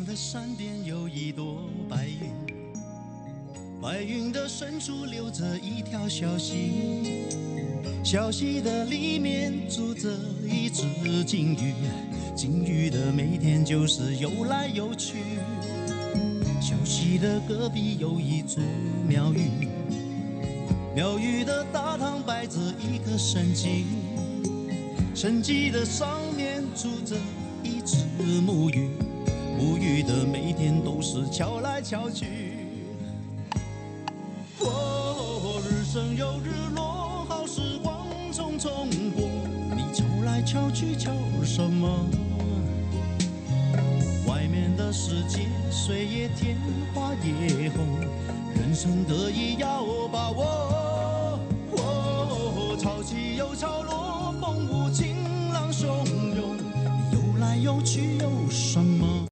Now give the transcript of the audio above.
的山边有一朵白云，白云的深处流着一条小溪，小溪的里面住着一只金鱼，金鱼的每天就是游来游去。小溪的隔壁有一座庙宇，庙宇的大堂摆着一个神迹，神迹的上面住着一只木鱼，木鱼的每天都是敲来敲去。哦，日升又日落，好时光匆匆过，你敲来敲去敲什么？外面的世界水也甜花也红，人生得意要把握。哦，潮起又潮落，风舞情浪汹涌，游来游去有什么？